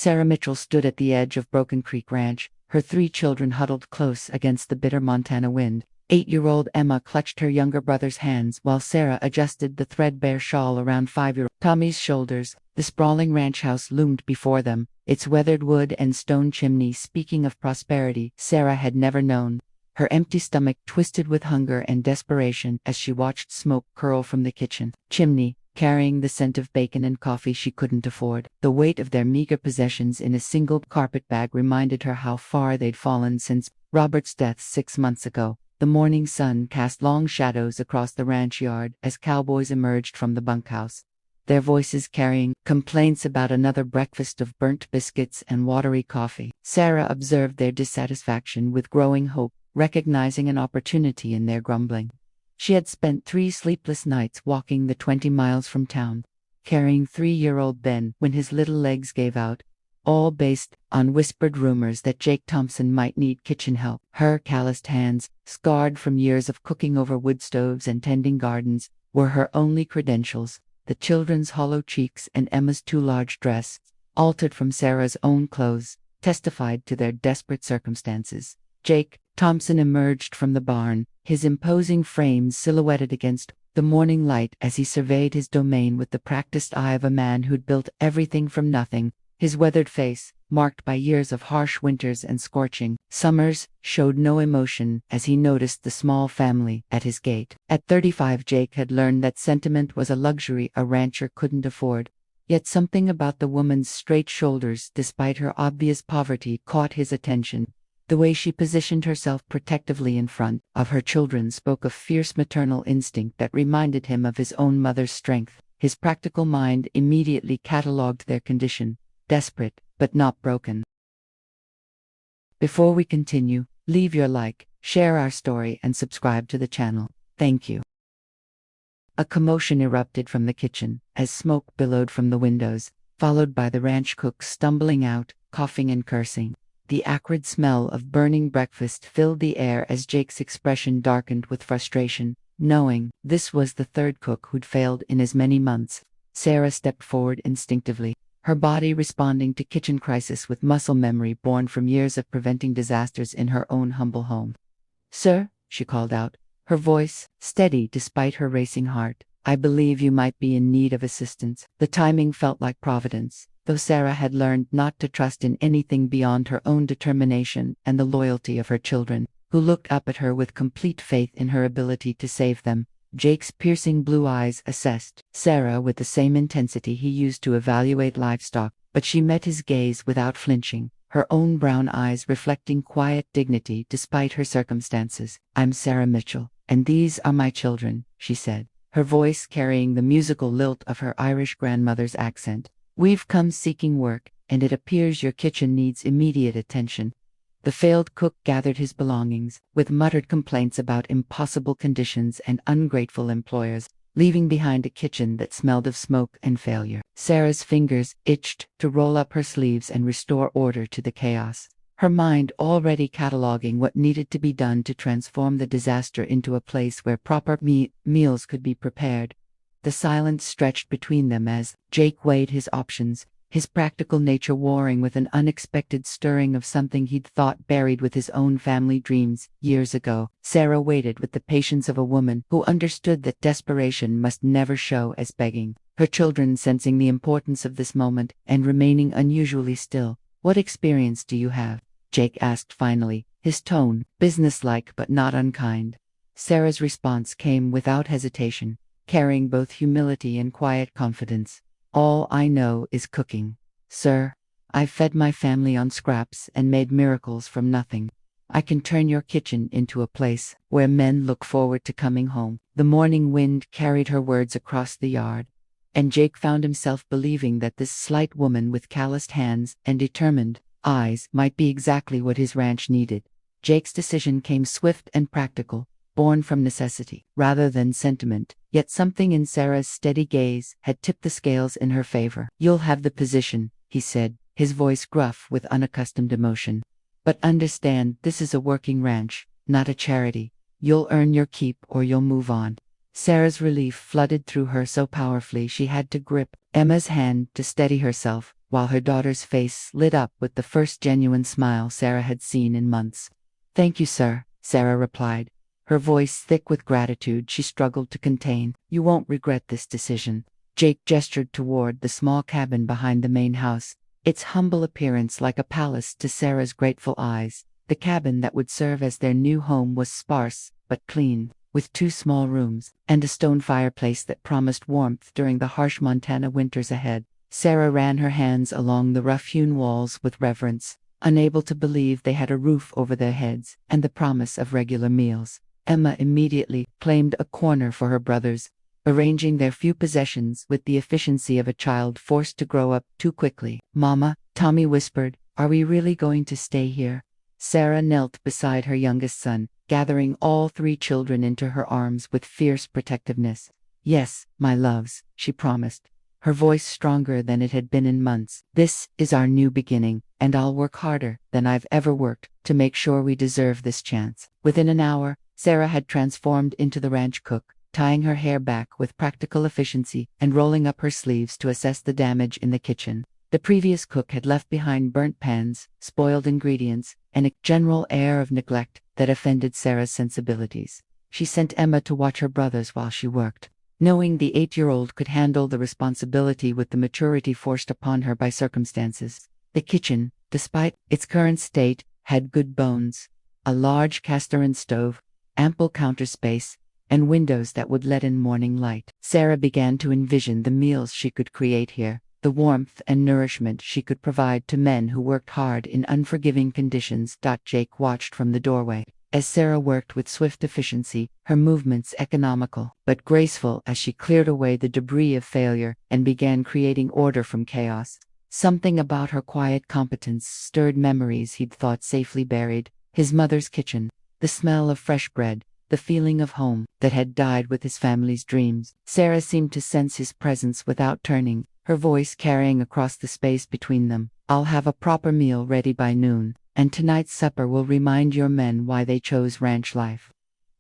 Sarah Mitchell stood at the edge of Broken Creek Ranch, her 3 children huddled close against the bitter Montana wind. 8-year-old Emma clutched her younger brother's hands while Sarah adjusted the threadbare shawl around 5-year-old Tommy's shoulders. The sprawling ranch house loomed before them, its weathered wood and stone chimney speaking of prosperity Sarah had never known. Her empty stomach twisted with hunger and desperation as she watched smoke curl from the kitchen chimney, carrying the scent of bacon and coffee she couldn't afford. The weight of their meager possessions in a single carpet bag reminded her how far they'd fallen since Robert's death 6 months ago. The morning sun cast long shadows across the ranch yard as cowboys emerged from the bunkhouse, their voices carrying complaints about another breakfast of burnt biscuits and watery coffee. Sarah observed their dissatisfaction with growing hope, recognizing an opportunity in their grumbling. She had spent 3 sleepless nights walking the 20 miles from town, carrying 3-year-old Ben when his little legs gave out, all based on whispered rumors that Jake Thompson might need kitchen help. Her calloused hands, scarred from years of cooking over wood stoves and tending gardens, were her only credentials. The children's hollow cheeks and Emma's too large dress, altered from Sarah's own clothes, testified to their desperate circumstances. Jake Thompson emerged from the barn, his imposing frame silhouetted against the morning light as he surveyed his domain with the practiced eye of a man who'd built everything from nothing. His weathered face, marked by years of harsh winters and scorching summers, showed no emotion as he noticed the small family at his gate. At 35, Jake had learned that sentiment was a luxury a rancher couldn't afford. Yet something about the woman's straight shoulders, despite her obvious poverty, caught his attention. The way she positioned herself protectively in front of her children spoke of fierce maternal instinct that reminded him of his own mother's strength. His practical mind immediately catalogued their condition: desperate, but not broken. Before we continue, leave your like, share our story, and subscribe to the channel. Thank you. A commotion erupted from the kitchen as smoke billowed from the windows, followed by the ranch cook stumbling out, coughing and cursing. The acrid smell of burning breakfast filled the air as Jake's expression darkened with frustration. Knowing this was the 3rd cook who'd failed in as many months, Sarah stepped forward instinctively, her body responding to kitchen crisis with muscle memory born from years of preventing disasters in her own humble home. "Sir," she called out, her voice steady despite her racing heart, "I believe you might be in need of assistance." The timing felt like providence, though Sarah had learned not to trust in anything beyond her own determination and the loyalty of her children, who looked up at her with complete faith in her ability to save them. Jake's piercing blue eyes assessed Sarah with the same intensity he used to evaluate livestock, but she met his gaze without flinching, her own brown eyes reflecting quiet dignity despite her circumstances. "I'm Sarah Mitchell, and these are my children," she said, her voice carrying the musical lilt of her Irish grandmother's accent. "We've come seeking work, and it appears your kitchen needs immediate attention." The failed cook gathered his belongings, with muttered complaints about impossible conditions and ungrateful employers, leaving behind a kitchen that smelled of smoke and failure. Sarah's fingers itched to roll up her sleeves and restore order to the chaos, her mind already cataloging what needed to be done to transform the disaster into a place where proper meals could be prepared. The silence stretched between them as Jake weighed his options, his practical nature warring with an unexpected stirring of something he'd thought buried with his own family dreams years ago. Sarah waited with the patience of a woman who understood that desperation must never show as begging, her children sensing the importance of this moment and remaining unusually still. "What experience do you have?" Jake asked finally, his tone businesslike but not unkind. Sarah's response came without hesitation, carrying both humility and quiet confidence. "All I know is cooking, sir. I've fed my family on scraps and made miracles from nothing. I can turn your kitchen into a place where men look forward to coming home." The morning wind carried her words across the yard, and Jake found himself believing that this slight woman with calloused hands and determined eyes might be exactly what his ranch needed. Jake's decision came swift and practical, born from necessity rather than sentiment, yet something in Sarah's steady gaze had tipped the scales in her favor. "You'll have the position," he said, his voice gruff with unaccustomed emotion. "But understand, this is a working ranch, not a charity. You'll earn your keep or you'll move on." Sarah's relief flooded through her so powerfully she had to grip Emma's hand to steady herself, while her daughter's face lit up with the first genuine smile Sarah had seen in months. "Thank you, sir," Sarah replied, her voice thick with gratitude she struggled to contain. "You won't regret this decision." Jake gestured toward the small cabin behind the main house, its humble appearance like a palace to Sarah's grateful eyes. The cabin that would serve as their new home was sparse, but clean, with 2 small rooms, and a stone fireplace that promised warmth during the harsh Montana winters ahead. Sarah ran her hands along the rough-hewn walls with reverence, unable to believe they had a roof over their heads and the promise of regular meals. Emma immediately claimed a corner for her brothers, arranging their few possessions with the efficiency of a child forced to grow up too quickly. "Mama," Tommy whispered, "are we really going to stay here?" Sarah knelt beside her youngest son, gathering all 3 children into her arms with fierce protectiveness. "Yes, my loves," she promised, her voice stronger than it had been in months. "This is our new beginning, and I'll work harder than I've ever worked to make sure we deserve this chance." Within an hour, Sarah had transformed into the ranch cook, tying her hair back with practical efficiency and rolling up her sleeves to assess the damage in the kitchen. The previous cook had left behind burnt pans, spoiled ingredients, and a general air of neglect that offended Sarah's sensibilities. She sent Emma to watch her brothers while she worked, knowing the 8-year-old could handle the responsibility with the maturity forced upon her by circumstances. The kitchen, despite its current state, had good bones: a large cast-iron stove, ample counter space, and windows that would let in morning light. Sarah began to envision the meals she could create here, the warmth and nourishment she could provide to men who worked hard in unforgiving conditions. Jake watched from the doorway, as Sarah worked with swift efficiency, her movements economical but graceful as she cleared away the debris of failure and began creating order from chaos. Something about her quiet competence stirred memories he'd thought safely buried: his mother's kitchen, the smell of fresh bread, the feeling of home that had died with his family's dreams. Sarah seemed to sense his presence without turning, her voice carrying across the space between them. "I'll have a proper meal ready by noon, and tonight's supper will remind your men why they chose ranch life."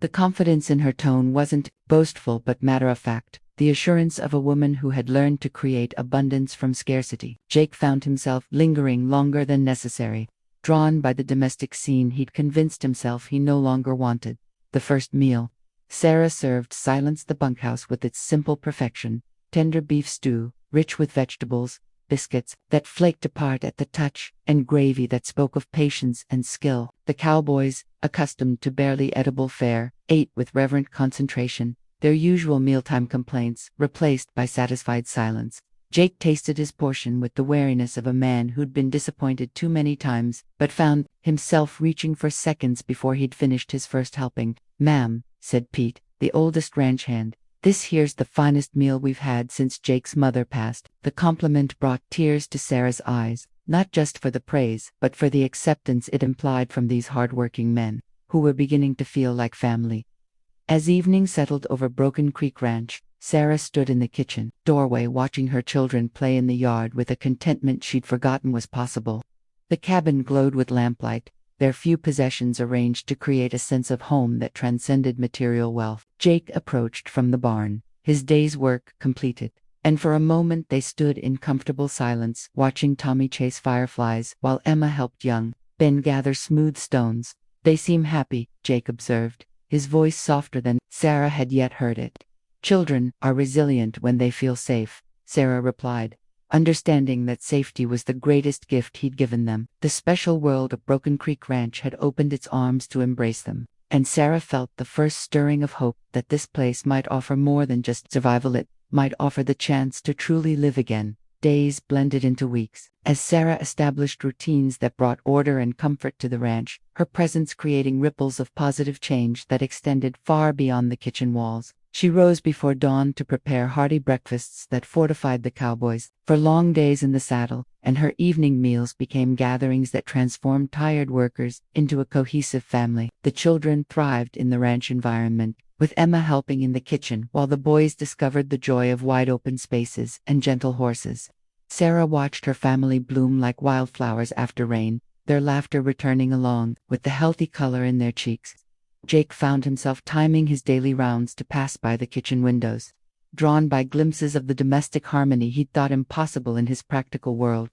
The confidence in her tone wasn't boastful but matter-of-fact, the assurance of a woman who had learned to create abundance from scarcity. Jake found himself lingering longer than necessary, drawn by the domestic scene he'd convinced himself he no longer wanted. The first meal Sarah served silenced the bunkhouse with its simple perfection: tender beef stew, rich with vegetables, biscuits that flaked apart at the touch, and gravy that spoke of patience and skill. The cowboys, accustomed to barely edible fare, ate with reverent concentration, their usual mealtime complaints replaced by satisfied silence. Jake tasted his portion with the wariness of a man who'd been disappointed too many times, but found himself reaching for seconds before he'd finished his first helping. "Ma'am," said Pete, the oldest ranch hand, "this here's the finest meal we've had since Jake's mother passed." The compliment brought tears to Sarah's eyes, not just for the praise, but for the acceptance it implied from these hard-working men, who were beginning to feel like family. As evening settled over Broken Creek Ranch, Sarah stood in the kitchen doorway watching her children play in the yard with a contentment she'd forgotten was possible. The cabin glowed with lamplight, their few possessions arranged to create a sense of home that transcended material wealth. Jake approached from the barn, his day's work completed, and for a moment they stood in comfortable silence, watching Tommy chase fireflies while Emma helped young Ben gather smooth stones. "They seem happy," Jake observed, his voice softer than Sarah had yet heard it. "Children are resilient when they feel safe," Sarah replied, understanding that safety was the greatest gift he'd given them. The special world of Broken Creek Ranch had opened its arms to embrace them, and Sarah felt the first stirring of hope that this place might offer more than just survival. It might offer the chance to truly live again. Days blended into weeks, as Sarah established routines that brought order and comfort to the ranch, her presence creating ripples of positive change that extended far beyond the kitchen walls. She rose before dawn to prepare hearty breakfasts that fortified the cowboys for long days in the saddle, and her evening meals became gatherings that transformed tired workers into a cohesive family. The children thrived in the ranch environment, with Emma helping in the kitchen while the boys discovered the joy of wide-open spaces and gentle horses. Sarah watched her family bloom like wildflowers after rain, their laughter returning along with the healthy color in their cheeks. Jake found himself timing his daily rounds to pass by the kitchen windows, drawn by glimpses of the domestic harmony he'd thought impossible in his practical world.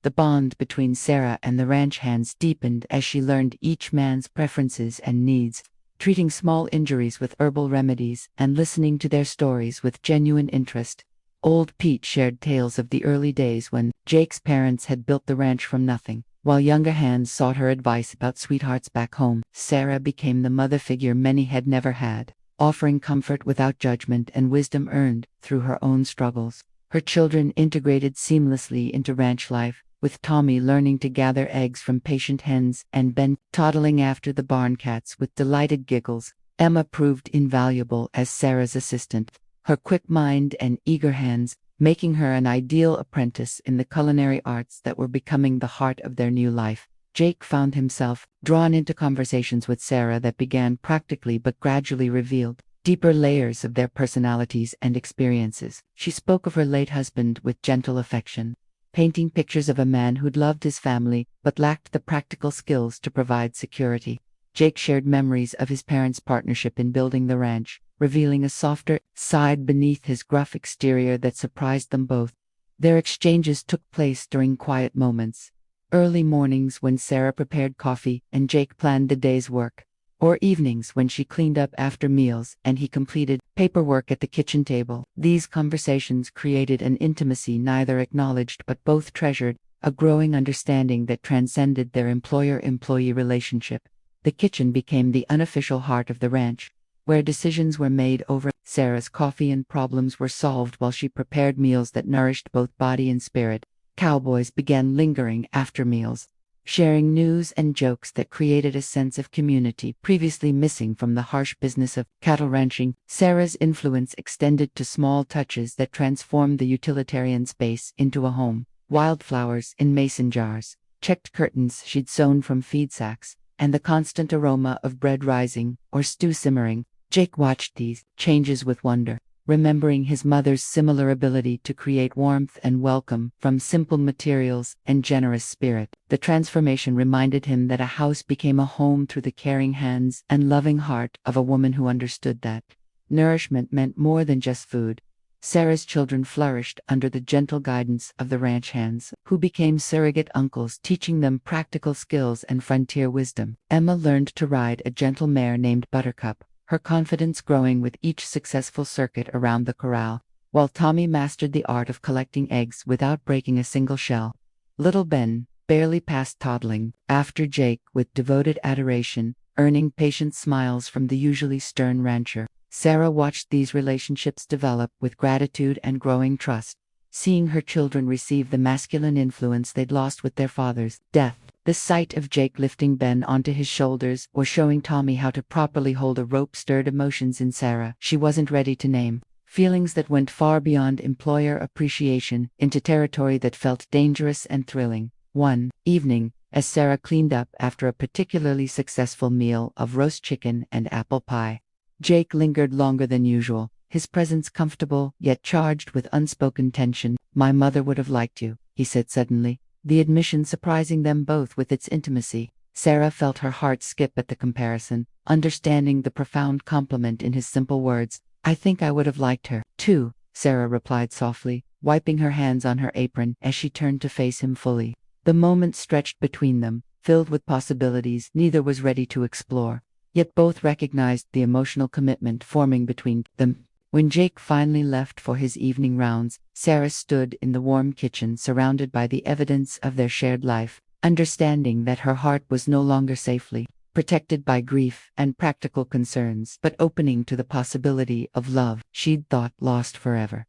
The bond between Sarah and the ranch hands deepened as she learned each man's preferences and needs, treating small injuries with herbal remedies and listening to their stories with genuine interest. Old Pete shared tales of the early days when Jake's parents had built the ranch from nothing, while younger hands sought her advice about sweethearts back home. Sarah became the mother figure many had never had, offering comfort without judgment and wisdom earned through her own struggles. Her children integrated seamlessly into ranch life, with Tommy learning to gather eggs from patient hens and Ben toddling after the barn cats with delighted giggles. Emma proved invaluable as Sarah's assistant, her quick mind and eager hands making her an ideal apprentice in the culinary arts that were becoming the heart of their new life. Jake found himself drawn into conversations with Sarah that began practically but gradually revealed deeper layers of their personalities and experiences. She spoke of her late husband with gentle affection, painting pictures of a man who'd loved his family but lacked the practical skills to provide security. Jake shared memories of his parents' partnership in building the ranch, revealing a softer side beneath his gruff exterior that surprised them both. Their exchanges took place during quiet moments, early mornings when Sarah prepared coffee and Jake planned the day's work, or evenings when she cleaned up after meals and he completed paperwork at the kitchen table. These conversations created an intimacy neither acknowledged but both treasured, a growing understanding that transcended their employer-employee relationship. The kitchen became the unofficial heart of the ranch, where decisions were made over Sarah's coffee and problems were solved while she prepared meals that nourished both body and spirit. Cowboys began lingering after meals, sharing news and jokes that created a sense of community previously missing from the harsh business of cattle ranching. Sarah's influence extended to small touches that transformed the utilitarian space into a home. Wildflowers in mason jars, checked curtains she'd sewn from feed sacks, and the constant aroma of bread rising or stew simmering. Jake watched these changes with wonder, remembering his mother's similar ability to create warmth and welcome from simple materials and generous spirit. The transformation reminded him that a house became a home through the caring hands and loving heart of a woman who understood that nourishment meant more than just food. Sarah's children flourished under the gentle guidance of the ranch hands, who became surrogate uncles, teaching them practical skills and frontier wisdom. Emma learned to ride a gentle mare named Buttercup, her confidence growing with each successful circuit around the corral, while Tommy mastered the art of collecting eggs without breaking a single shell. Little Ben barely past toddling after Jake with devoted adoration, earning patient smiles from the usually stern rancher. Sarah watched these relationships develop with gratitude and growing trust, seeing her children receive the masculine influence they'd lost with their father's death. The sight of Jake lifting Ben onto his shoulders or showing Tommy how to properly hold a rope stirred emotions in Sarah she wasn't ready to name, feelings that went far beyond employer appreciation into territory that felt dangerous and thrilling. One evening, as Sarah cleaned up after a particularly successful meal of roast chicken and apple pie, Jake lingered longer than usual, his presence comfortable yet charged with unspoken tension. "My mother would have liked you," he said suddenly, the admission surprising them both with its intimacy. Sarah felt her heart skip at the comparison, understanding the profound compliment in his simple words. "I think I would have liked her, too," Sarah replied softly, wiping her hands on her apron as she turned to face him fully. The moment stretched between them, filled with possibilities neither was ready to explore, yet both recognized the emotional commitment forming between them. When Jake finally left for his evening rounds, Sarah stood in the warm kitchen surrounded by the evidence of their shared life, understanding that her heart was no longer safely protected by grief and practical concerns, but opening to the possibility of love she'd thought lost forever.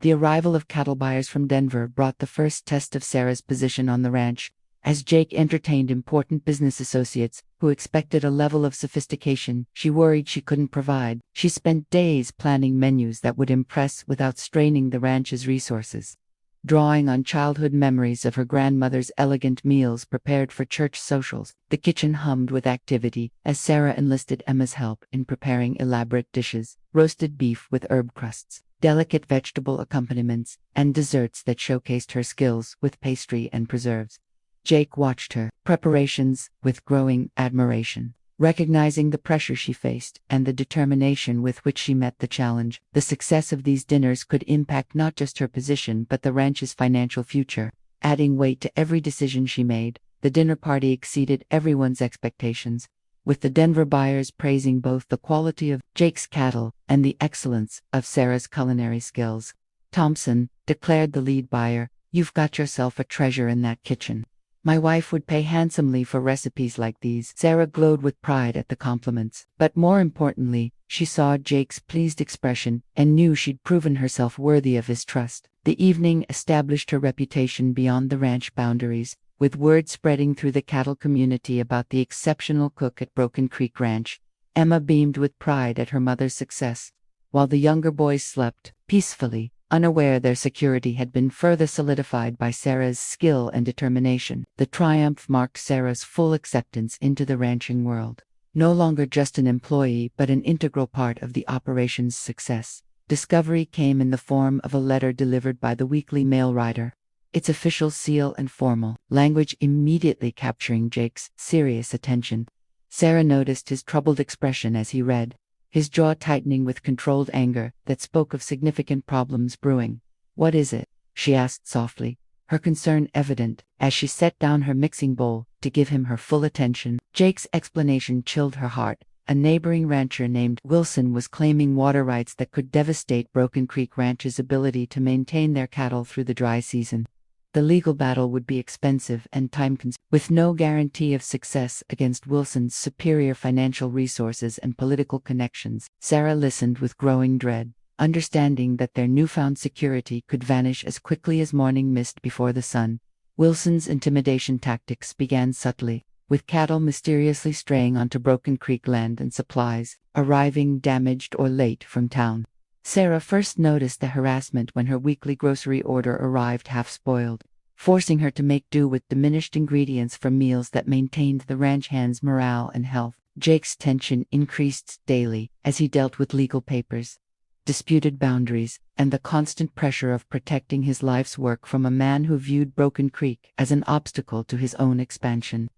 The arrival of cattle buyers from Denver brought the first test of Sarah's position on the ranch, as Jake entertained important business associates who expected a level of sophistication she worried she couldn't provide. She spent days planning menus that would impress without straining the ranch's resources, drawing on childhood memories of her grandmother's elegant meals prepared for church socials. The kitchen hummed with activity as Sarah enlisted Emma's help in preparing elaborate dishes, roasted beef with herb crusts, delicate vegetable accompaniments, and desserts that showcased her skills with pastry and preserves. Jake watched her preparations with growing admiration, recognizing the pressure she faced and the determination with which she met the challenge. The success of these dinners could impact not just her position but the ranch's financial future. adding weight to every decision she made. The dinner party exceeded everyone's expectations, with the Denver buyers praising both the quality of Jake's cattle and the excellence of Sarah's culinary skills. "Thompson," declared the lead buyer, "you've got yourself a treasure in that kitchen. My wife would pay handsomely for recipes like these." Sarah glowed with pride at the compliments, but more importantly, she saw Jake's pleased expression and knew she'd proven herself worthy of his trust. The evening established her reputation beyond the ranch boundaries, with word spreading through the cattle community about the exceptional cook at Broken Creek Ranch. Emma beamed with pride at her mother's success, while the younger boys slept peacefully, unaware their security had been further solidified by Sarah's skill and determination. The triumph marked Sarah's full acceptance into the ranching world. No longer just an employee but an integral part of the operation's success. Discovery came in the form of a letter delivered by the weekly mail rider, its official seal and formal language immediately capturing Jake's serious attention. Sarah noticed his troubled expression as he read, his jaw tightening with controlled anger that spoke of significant problems brewing. "What is it?" she asked softly, her concern evident as she set down her mixing bowl to give him her full attention. Jake's explanation chilled her heart. A neighboring rancher named Wilson was claiming water rights that could devastate Broken Creek Ranch's ability to maintain their cattle through the dry season. The legal battle would be expensive and time-consuming, with no guarantee of success against Wilson's superior financial resources and political connections. Sarah listened with growing dread, understanding that their newfound security could vanish as quickly as morning mist before the sun. Wilson's intimidation tactics began subtly, with cattle mysteriously straying onto Broken Creek land and supplies arriving damaged or late from town. Sarah first noticed the harassment when her weekly grocery order arrived half-spoiled, forcing her to make do with diminished ingredients for meals that maintained the ranch hands' morale and health. Jake's tension increased daily as he dealt with legal papers, disputed boundaries, and the constant pressure of protecting his life's work from a man who viewed Broken Creek as an obstacle to his own expansion.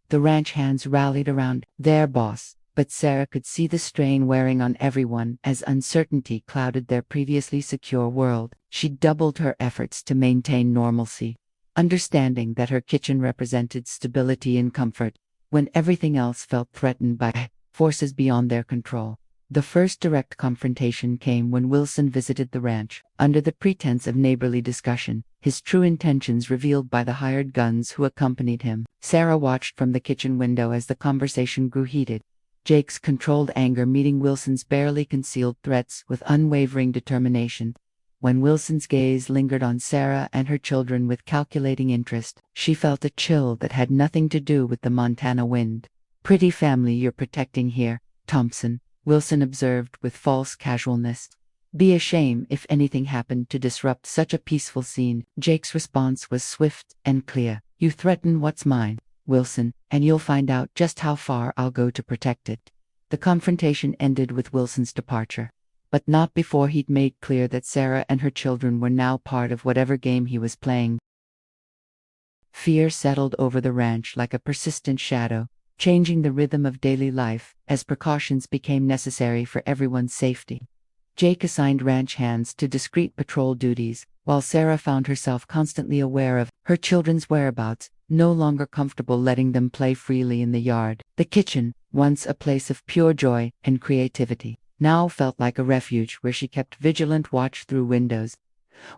The ranch hands rallied around their boss, but Sarah could see the strain wearing on everyone as uncertainty clouded their previously secure world. She doubled her efforts to maintain normalcy, understanding that her kitchen represented stability and comfort when everything else felt threatened by forces beyond their control. The first direct confrontation came when Wilson visited the ranch, under the pretense of neighborly discussion, his true intentions revealed by the hired guns who accompanied him. Sarah watched from the kitchen window as the conversation grew heated, Jake's controlled anger meeting Wilson's barely concealed threats with unwavering determination. When Wilson's gaze lingered on Sarah and her children with calculating interest, she felt a chill that had nothing to do with the Montana wind. "Pretty family you're protecting here, Thompson," Wilson observed with false casualness. "Be a shame if anything happened to disrupt such a peaceful scene." Jake's response was swift and clear. "You threaten what's mine, Wilson, and you'll find out just how far I'll go to protect it." The confrontation ended with Wilson's departure, but not before he'd made clear that Sarah and her children were now part of whatever game he was playing. Fear settled over the ranch like a persistent shadow, changing the rhythm of daily life as precautions became necessary for everyone's safety. Jake assigned ranch hands to discreet patrol duties, while Sarah found herself constantly aware of her children's whereabouts, no longer comfortable letting them play freely in the yard. The kitchen, once a place of pure joy and creativity, now felt like a refuge where she kept vigilant watch through windows,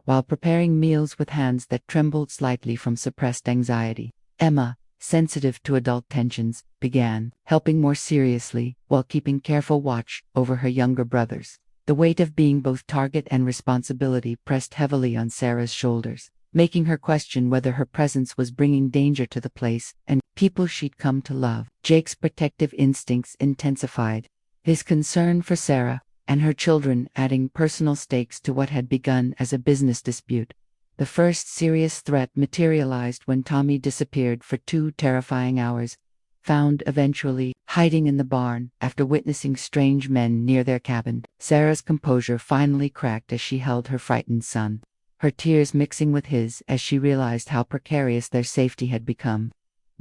while preparing meals with hands that trembled slightly from suppressed anxiety. Emma, sensitive to adult tensions, began helping more seriously while keeping careful watch over her younger brothers. The weight of being both target and responsibility pressed heavily on Sarah's shoulders, making her question whether her presence was bringing danger to the place and people she'd come to love. Jake's protective instincts intensified, his concern for Sarah and her children adding personal stakes to what had begun as a business dispute. The first serious threat materialized when Tommy disappeared for 2 terrifying hours, found eventually hiding in the barn after witnessing strange men near their cabin. Sarah's composure finally cracked as she held her frightened son, her tears mixing with his as she realized how precarious their safety had become.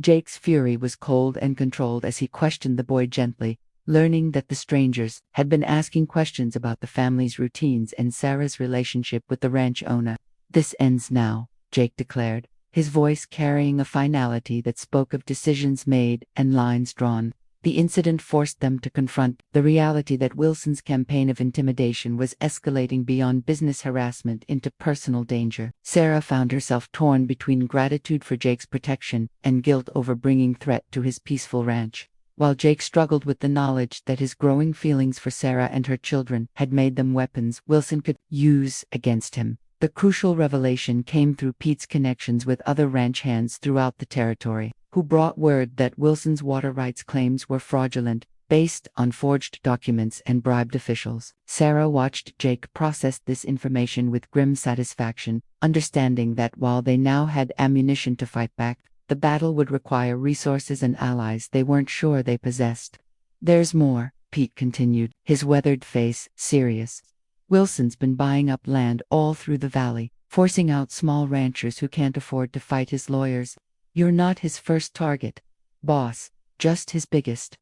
Jake's fury was cold and controlled as he questioned the boy gently, learning that the strangers had been asking questions about the family's routines and Sarah's relationship with the ranch owner. "This ends now," Jake declared, his voice carrying a finality that spoke of decisions made and lines drawn. The incident forced them to confront the reality that Wilson's campaign of intimidation was escalating beyond business harassment into personal danger. Sarah found herself torn between gratitude for Jake's protection and guilt over bringing threat to his peaceful ranch. While Jake struggled with the knowledge that his growing feelings for Sarah and her children had made them weapons Wilson could use against him. The crucial revelation came through Pete's connections with other ranch hands throughout the territory, who brought word that Wilson's water rights claims were fraudulent, based on forged documents and bribed officials. Sarah watched Jake process this information with grim satisfaction, understanding that while they now had ammunition to fight back, the battle would require resources and allies they weren't sure they possessed. "There's more," Pete continued, his weathered face serious. "Wilson's been buying up land all through the valley, forcing out small ranchers who can't afford to fight his lawyers. You're not his first target, boss, just his biggest."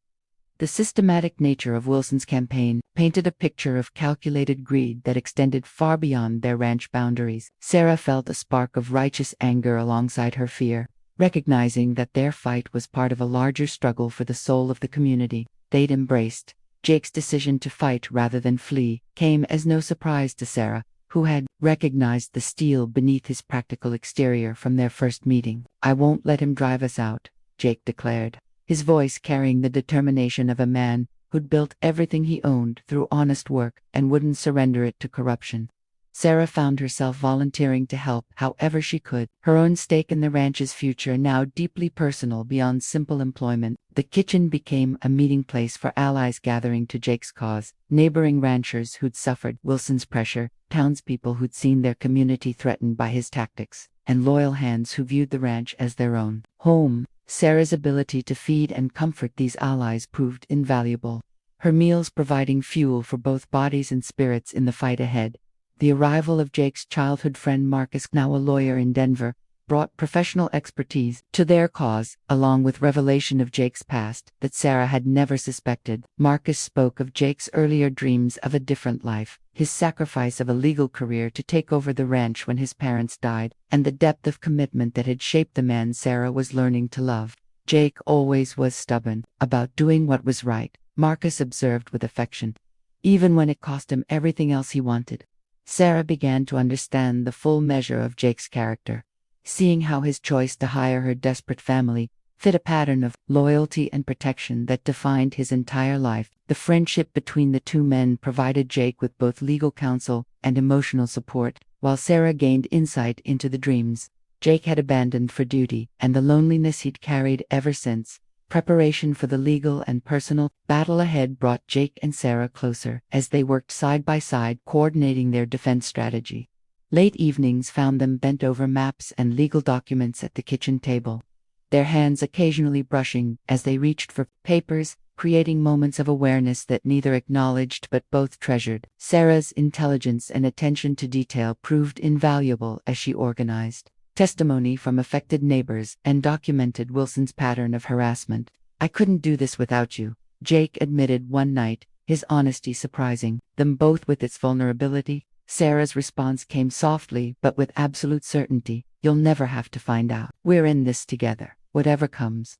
The systematic nature of Wilson's campaign painted a picture of calculated greed that extended far beyond their ranch boundaries. Sarah felt a spark of righteous anger alongside her fear, recognizing that their fight was part of a larger struggle for the soul of the community they'd embraced. Jake's decision to fight rather than flee came as no surprise to Sarah, who had recognized the steel beneath his practical exterior from their first meeting. "I won't let him drive us out," Jake declared, his voice carrying the determination of a man who'd built everything he owned through honest work and wouldn't surrender it to corruption. Sarah found herself volunteering to help however she could, her own stake in the ranch's future now deeply personal beyond simple employment. The kitchen became a meeting place for allies gathering to Jake's cause, neighboring ranchers who'd suffered Wilson's pressure, townspeople who'd seen their community threatened by his tactics, and loyal hands who viewed the ranch as their own home. Sarah's ability to feed and comfort these allies proved invaluable, her meals providing fuel for both bodies and spirits in the fight ahead. The arrival of Jake's childhood friend Marcus, now a lawyer in Denver, brought professional expertise to their cause, along with revelation of Jake's past that Sarah had never suspected. Marcus spoke of Jake's earlier dreams of a different life, his sacrifice of a legal career to take over the ranch when his parents died, and the depth of commitment that had shaped the man Sarah was learning to love. "Jake always was stubborn about doing what was right," Marcus observed with affection, "even when it cost him everything else he wanted." Sarah began to understand the full measure of Jake's character, seeing how his choice to hire her desperate family fit a pattern of loyalty and protection that defined his entire life. The friendship between the two men provided Jake with both legal counsel and emotional support, while Sarah gained insight into the dreams Jake had abandoned for duty and the loneliness he'd carried ever since. Preparation for the legal and personal battle ahead brought Jake and Sarah closer as they worked side by side, coordinating their defense strategy. Late evenings found them bent over maps and legal documents at the kitchen table, their hands occasionally brushing as they reached for papers, creating moments of awareness that neither acknowledged but both treasured. Sarah's intelligence and attention to detail proved invaluable as she organized testimony from affected neighbors and documented Wilson's pattern of harassment. "I couldn't do this without you," Jake admitted one night, his honesty surprising them both with its vulnerability. Sarah's response came softly but with absolute certainty. "You'll never have to find out. We're in this together, whatever comes."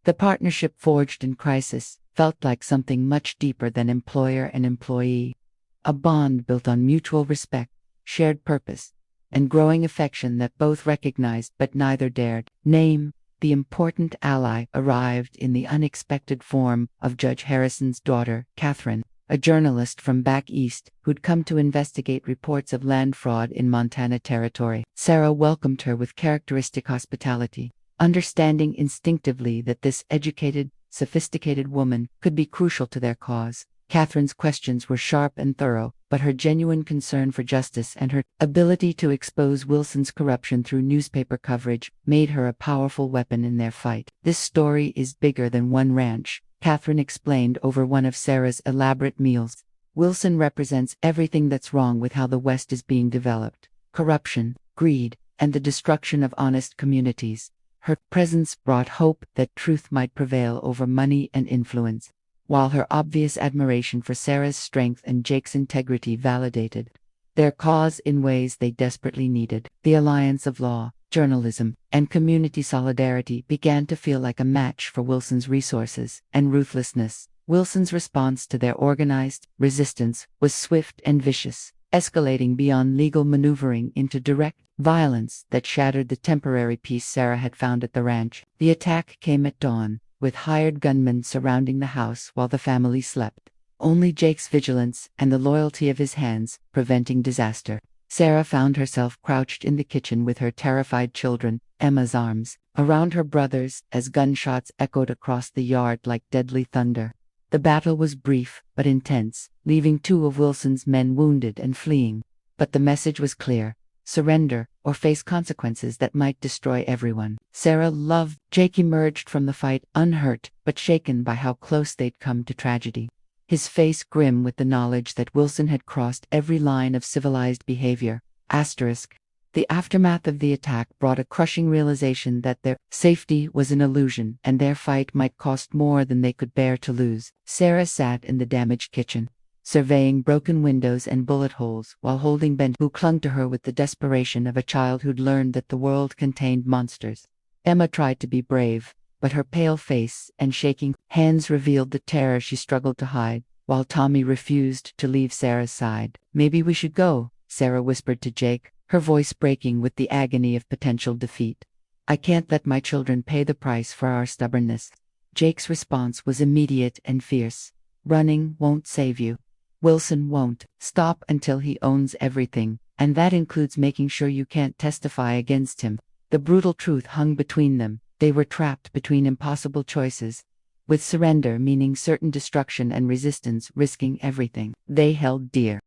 The partnership forged in crisis felt like something much deeper than employer and employee, a bond built on mutual respect, shared purpose, and growing affection that both recognized but neither dared name. The important ally arrived in the unexpected form of Judge Harrison's daughter, Catherine, a journalist from back east who'd come to investigate reports of land fraud in Montana Territory. Sarah welcomed her with characteristic hospitality, understanding instinctively that this educated, sophisticated woman could be crucial to their cause. Catherine's questions were sharp and thorough, but her genuine concern for justice and her ability to expose Wilson's corruption through newspaper coverage made her a powerful weapon in their fight. "This story is bigger than one ranch," Catherine explained over one of Sarah's elaborate meals. "Wilson represents everything that's wrong with how the West is being developed: corruption, greed, and the destruction of honest communities." Her presence brought hope that truth might prevail over money and influence, while her obvious admiration for Sarah's strength and Jake's integrity validated their cause in ways they desperately needed. The alliance of law, journalism, and community solidarity began to feel like a match for Wilson's resources and ruthlessness. Wilson's response to their organized resistance was swift and vicious, escalating beyond legal maneuvering into direct violence that shattered the temporary peace Sarah had found at the ranch. The attack came at dawn, with hired gunmen surrounding the house while the family slept. Only Jake's vigilance and the loyalty of his hands preventing disaster. Sarah found herself crouched in the kitchen with her terrified children, Emma's arms around her brothers as gunshots echoed across the yard like deadly thunder. The battle was brief but intense, leaving 2 of Wilson's men wounded and fleeing. But the message was clear: surrender or face consequences that might destroy everyone. Sarah loved Jake emerged from the fight unhurt but shaken by how close they'd come to tragedy. His face grim with the knowledge that Wilson had crossed every line of civilized behavior. The aftermath of the attack brought a crushing realization that their safety was an illusion and their fight might cost more than they could bear to lose. Sarah sat in the damaged kitchen, surveying broken windows and bullet holes while holding Ben, who clung to her with the desperation of a child who'd learned that the world contained monsters. Emma tried to be brave, but her pale face and shaking hands revealed the terror she struggled to hide, while Tommy refused to leave Sarah's side. "Maybe we should go," Sarah whispered to Jake, her voice breaking with the agony of potential defeat. "I can't let my children pay the price for our stubbornness." Jake's response was immediate and fierce. "Running won't save you. Wilson won't stop until he owns everything, and that includes making sure you can't testify against him." The brutal truth hung between them. They were trapped between impossible choices, with surrender meaning certain destruction and resistance risking everything they held dear.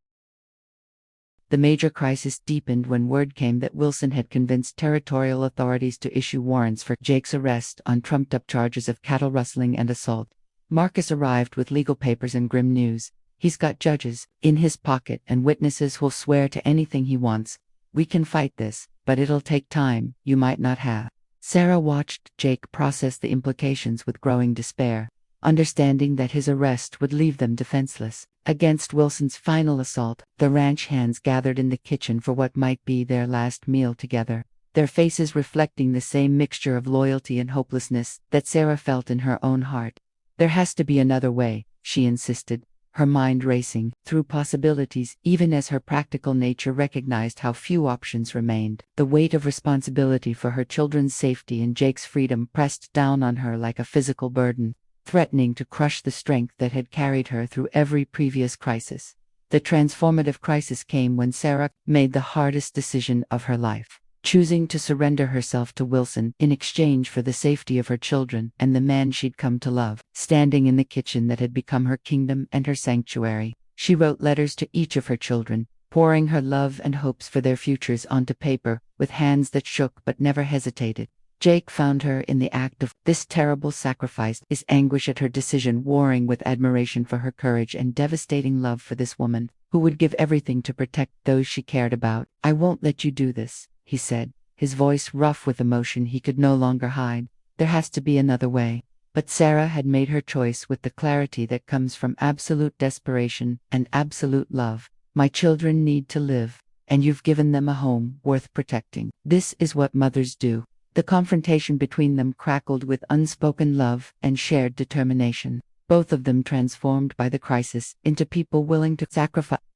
The major crisis deepened when word came that Wilson had convinced territorial authorities to issue warrants for Jake's arrest on trumped-up charges of cattle rustling and assault. Marcus arrived with legal papers and grim news. "He's got judges in his pocket and witnesses who'll swear to anything he wants. We can fight this, but it'll take time you might not have." Sarah watched Jake process the implications with growing despair, understanding that his arrest would leave them defenseless against Wilson's final assault. The ranch hands gathered in the kitchen for what might be their last meal together, their faces reflecting the same mixture of loyalty and hopelessness that Sarah felt in her own heart. "There has to be another way," she insisted, her mind racing through possibilities even as her practical nature recognized how few options remained. The weight of responsibility for her children's safety and Jake's freedom pressed down on her like a physical burden, threatening to crush the strength that had carried her through every previous crisis. The transformative crisis came when Sarah made the hardest decision of her life, choosing to surrender herself to Wilson in exchange for the safety of her children and the man she'd come to love. Standing in the kitchen that had become her kingdom and her sanctuary, she wrote letters to each of her children, pouring her love and hopes for their futures onto paper with hands that shook but never hesitated. Jake found her in the act of this terrible sacrifice, his anguish at her decision warring with admiration for her courage and devastating love for this woman, who would give everything to protect those she cared about. "I won't let you do this," he said, his voice rough with emotion he could no longer hide. "There has to be another way." But Sarah had made her choice with the clarity that comes from absolute desperation and absolute love. "My children need to live, and you've given them a home worth protecting. This is what mothers do." The confrontation between them crackled with unspoken love and shared determination, both of them transformed by the crisis into people willing to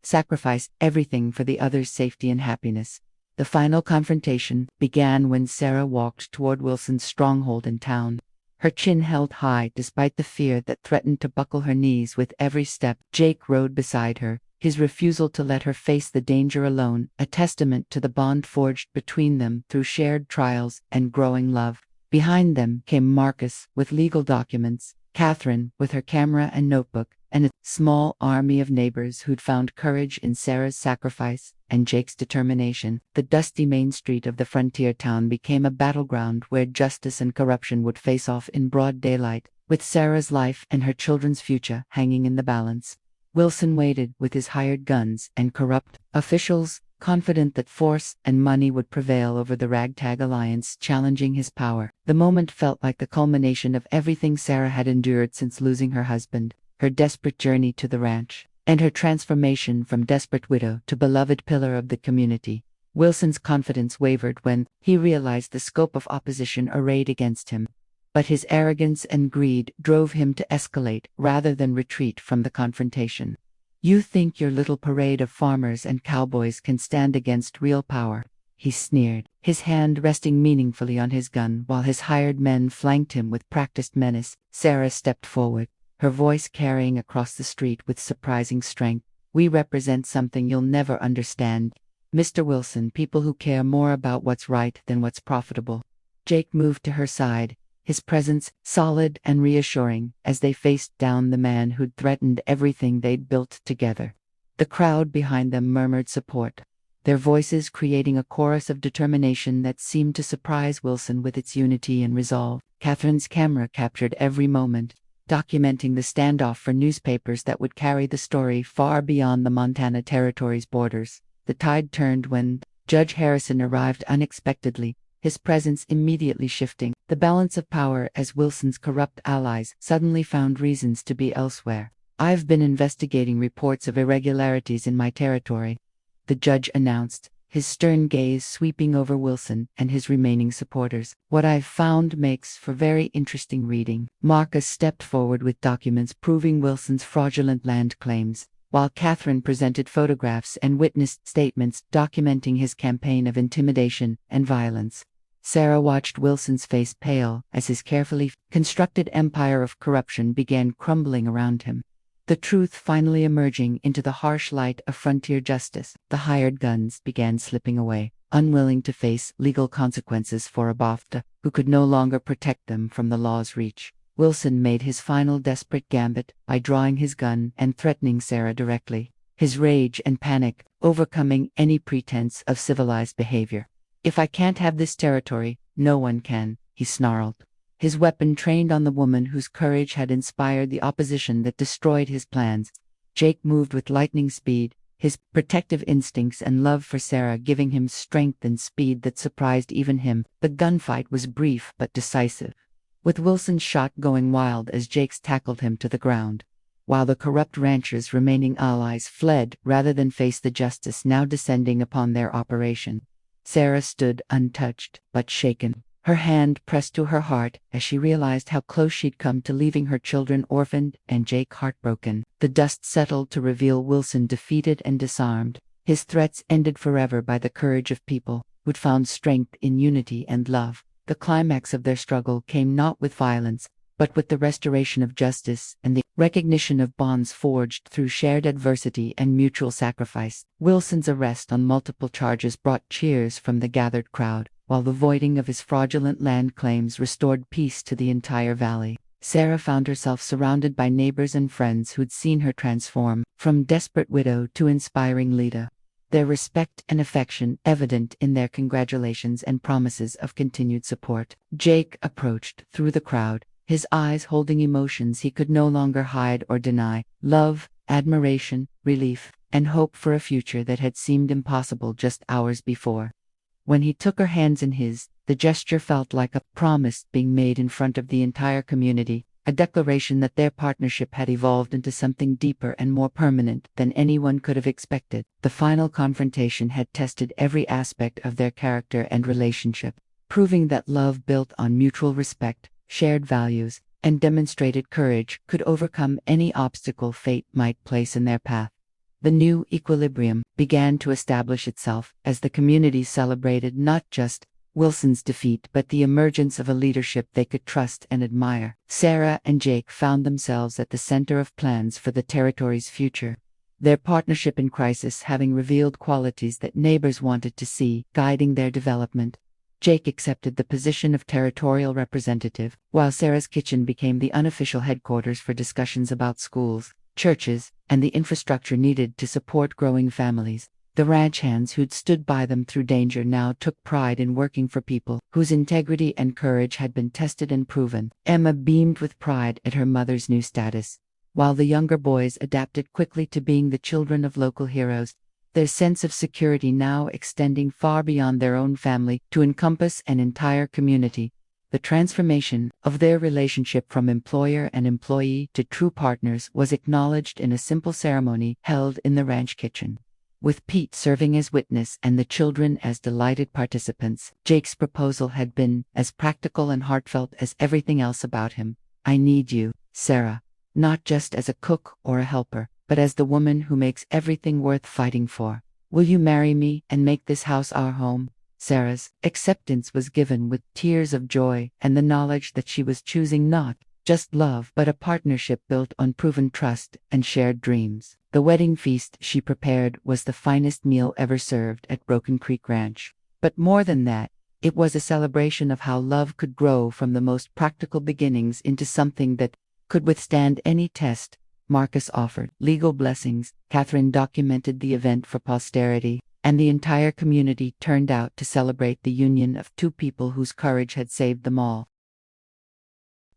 sacrifice everything for the other's safety and happiness. The final confrontation began when Sarah walked toward Wilson's stronghold in town, her chin held high despite the fear that threatened to buckle her knees with every step. Jake rode beside her, his refusal to let her face the danger alone a testament to the bond forged between them through shared trials and growing love. Behind them came Marcus with legal documents, Catherine with her camera and notebook, and a small army of neighbors who'd found courage in Sarah's sacrifice and Jake's determination. The dusty main street of the frontier town became a battleground where justice and corruption would face off in broad daylight, with Sarah's life and her children's future hanging in the balance. Wilson waited with his hired guns and corrupt officials, confident that force and money would prevail over the ragtag alliance challenging his power. The moment felt like the culmination of everything Sarah had endured since losing her husband, her desperate journey to the ranch, and her transformation from desperate widow to beloved pillar of the community. Wilson's confidence wavered when he realized the scope of opposition arrayed against him. But his arrogance and greed drove him to escalate rather than retreat from the confrontation. "You think your little parade of farmers and cowboys can stand against real power?" he sneered, his hand resting meaningfully on his gun while his hired men flanked him with practiced menace. Sarah stepped forward, her voice carrying across the street with surprising strength. "We represent something you'll never understand, Mr. Wilson, people who care more about what's right than what's profitable." Jake moved to her side, his presence solid and reassuring as they faced down the man who'd threatened everything they'd built together. The crowd behind them murmured support, their voices creating a chorus of determination that seemed to surprise Wilson with its unity and resolve. Catherine's camera captured every moment, documenting the standoff for newspapers that would carry the story far beyond the Montana Territory's borders. The tide turned when Judge Harrison arrived unexpectedly, his presence immediately shifting the balance of power as Wilson's corrupt allies suddenly found reasons to be elsewhere. "I've been investigating reports of irregularities in my territory," the judge announced, his stern gaze sweeping over Wilson and his remaining supporters. "What I've found makes for very interesting reading." Marcus stepped forward with documents proving Wilson's fraudulent land claims, while Catherine presented photographs and witness statements documenting his campaign of intimidation and violence. Sarah watched Wilson's face pale as his carefully constructed empire of corruption began crumbling around him. The truth finally emerging into the harsh light of frontier justice. The hired guns began slipping away, unwilling to face legal consequences for a BAFTA who could no longer protect them from the law's reach. Wilson made his final desperate gambit by drawing his gun and threatening Sarah directly, his rage and panic overcoming any pretense of civilized behavior. "If I can't have this territory, no one can," he snarled, his weapon trained on the woman whose courage had inspired the opposition that destroyed his plans. Jake moved with lightning speed, his protective instincts and love for Sarah giving him strength and speed that surprised even him. The gunfight was brief but decisive, with Wilson's shot going wild as Jake's tackled him to the ground, while the corrupt ranchers' remaining allies fled rather than face the justice now descending upon their operation. Sarah stood untouched but shaken, her hand pressed to her heart as she realized how close she'd come to leaving her children orphaned and Jake heartbroken. The dust settled to reveal Wilson defeated and disarmed, his threats ended forever by the courage of people who'd found strength in unity and love. The climax of their struggle came not with violence, but with the restoration of justice and the recognition of bonds forged through shared adversity and mutual sacrifice. Wilson's arrest on multiple charges brought cheers from the gathered crowd, while the voiding of his fraudulent land claims restored peace to the entire valley. Sarah found herself surrounded by neighbors and friends who'd seen her transform from desperate widow to inspiring leader, their respect and affection evident in their congratulations and promises of continued support. Jake approached through the crowd, his eyes holding emotions he could no longer hide or deny: love, admiration, relief, and hope for a future that had seemed impossible just hours before. When he took her hands in his, the gesture felt like a promise being made in front of the entire community, a declaration that their partnership had evolved into something deeper and more permanent than anyone could have expected. The final confrontation had tested every aspect of their character and relationship, proving that love built on mutual respect, shared values, and demonstrated courage could overcome any obstacle fate might place in their path. The new equilibrium began to establish itself as the community celebrated not just Wilson's defeat but the emergence of a leadership they could trust and admire. Sarah and Jake found themselves at the center of plans for the territory's future, their partnership in crisis having revealed qualities that neighbors wanted to see guiding their development. Jake accepted the position of territorial representative, while Sarah's kitchen became the unofficial headquarters for discussions about schools, churches, and the infrastructure needed to support growing families. The ranch hands who'd stood by them through danger now took pride in working for people whose integrity and courage had been tested and proven. Emma beamed with pride at her mother's new status, while the younger boys adapted quickly to being the children of local heroes, their sense of security now extending far beyond their own family to encompass an entire community. The transformation of their relationship from employer and employee to true partners was acknowledged in a simple ceremony held in the ranch kitchen. With Pete serving as witness and the children as delighted participants, Jake's proposal had been as practical and heartfelt as everything else about him. I need you, Sarah, not just as a cook or a helper, but as the woman who makes everything worth fighting for. Will you marry me and make this house our home? Sarah's acceptance was given with tears of joy and the knowledge that she was choosing not just love but a partnership built on proven trust and shared dreams. The wedding feast she prepared was the finest meal ever served at Broken Creek Ranch. But more than that, it was a celebration of how love could grow from the most practical beginnings into something that could withstand any test. Marcus offered legal blessings, Catherine documented the event for posterity, and the entire community turned out to celebrate the union of two people whose courage had saved them all.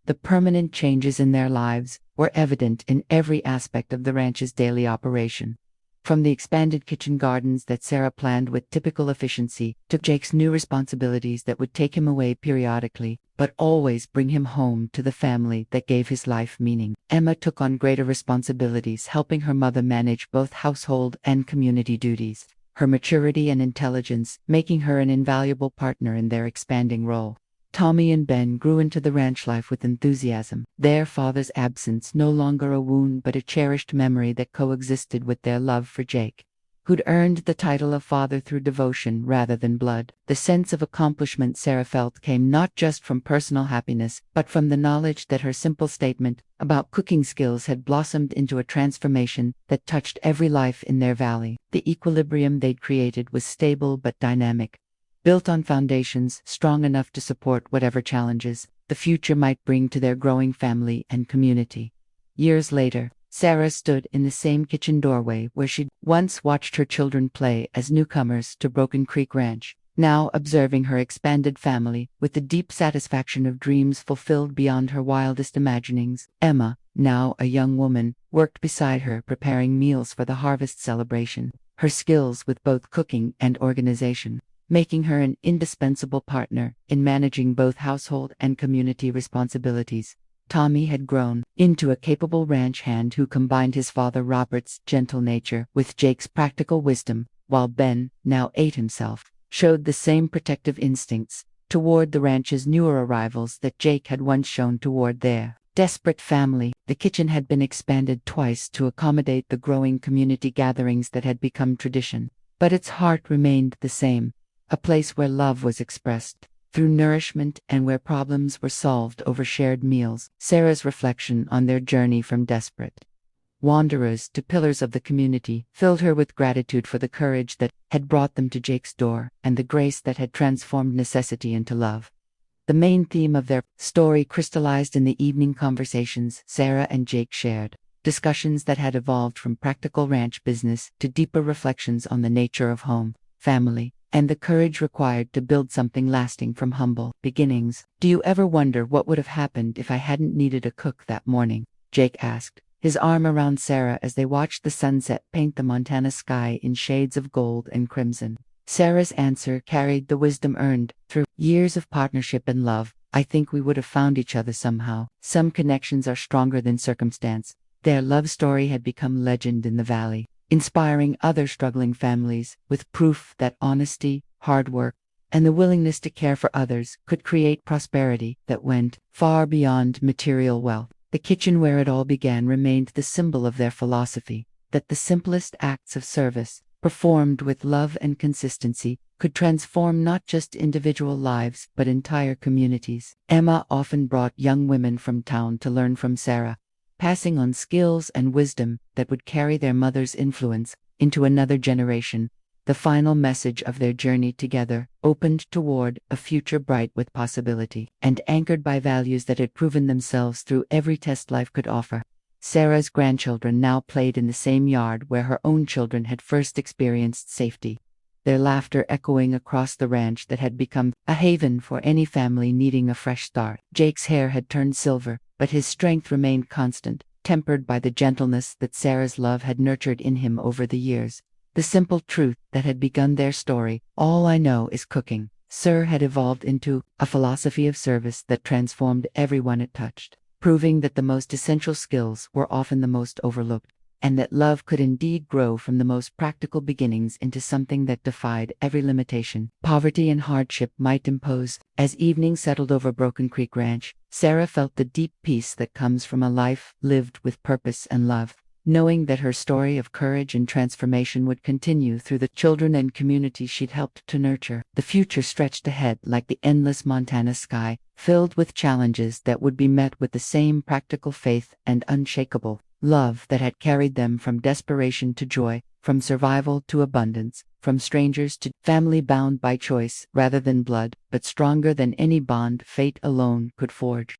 The permanent changes in their lives were evident in every aspect of the ranch's daily operation. From the expanded kitchen gardens that Sarah planned with typical efficiency, to Jake's new responsibilities that would take him away periodically, but always bring him home to the family that gave his life meaning. Emma took on greater responsibilities, helping her mother manage both household and community duties, her maturity and intelligence making her an invaluable partner in their expanding role. Tommy and Ben grew into the ranch life with enthusiasm, their father's absence no longer a wound but a cherished memory that coexisted with their love for Jake, who'd earned the title of father through devotion rather than blood. The sense of accomplishment Sarah felt came not just from personal happiness, but from the knowledge that her simple statement about cooking skills had blossomed into a transformation that touched every life in their valley. The equilibrium they'd created was stable but dynamic, built on foundations strong enough to support whatever challenges the future might bring to their growing family and community. Years later, Sarah stood in the same kitchen doorway where she'd once watched her children play as newcomers to Broken Creek Ranch, now observing her expanded family with the deep satisfaction of dreams fulfilled beyond her wildest imaginings. Emma, now a young woman, worked beside her preparing meals for the harvest celebration, her skills with both cooking and organization making her an indispensable partner in managing both household and community responsibilities. Tommy had grown into a capable ranch hand who combined his father Robert's gentle nature with Jake's practical wisdom, while Ben, now 8 himself, showed the same protective instincts toward the ranch's newer arrivals that Jake had once shown toward their desperate family. The kitchen had been expanded twice to accommodate the growing community gatherings that had become tradition, but its heart remained the same. A place where love was expressed through nourishment and where problems were solved over shared meals. Sarah's reflection on their journey from desperate wanderers to pillars of the community filled her with gratitude for the courage that had brought them to Jake's door and the grace that had transformed necessity into love. The main theme of their story crystallized in the evening conversations Sarah and Jake shared, discussions that had evolved from practical ranch business to deeper reflections on the nature of home, family, and the courage required to build something lasting from humble beginnings. Do you ever wonder what would have happened if I hadn't needed a cook that morning? Jake asked, his arm around Sarah as they watched the sunset paint the Montana sky in shades of gold and crimson. Sarah's answer carried the wisdom earned through years of partnership and love. I think we would have found each other somehow. Some connections are stronger than circumstance. Their love story had become legend in the valley, inspiring other struggling families with proof that honesty, hard work, and the willingness to care for others could create prosperity that went far beyond material wealth. The kitchen where it all began remained the symbol of their philosophy, that the simplest acts of service, performed with love and consistency, could transform not just individual lives but entire communities. Emma often brought young women from town to learn from Sarah, passing on skills and wisdom that would carry their mother's influence into another generation. The final message of their journey together opened toward a future bright with possibility and anchored by values that had proven themselves through every test life could offer. Sarah's grandchildren now played in the same yard where her own children had first experienced safety, their laughter echoing across the ranch that had become a haven for any family needing a fresh start. Jake's hair had turned silver, but his strength remained constant, tempered by the gentleness that Sarah's love had nurtured in him over the years. The simple truth that had begun their story, "All I know is cooking," Sir, had evolved into a philosophy of service that transformed everyone it touched, proving that the most essential skills were often the most overlooked. and that love could indeed grow from the most practical beginnings into something that defied every limitation poverty and hardship might impose. As evening settled over Broken Creek Ranch, Sarah felt the deep peace that comes from a life lived with purpose and love. Knowing that her story of courage and transformation would continue through the children and community she'd helped to nurture, the future stretched ahead like the endless Montana sky, filled with challenges that would be met with the same practical faith and unshakable love that had carried them from desperation to joy, from survival to abundance, from strangers to family bound by choice rather than blood, but stronger than any bond fate alone could forge.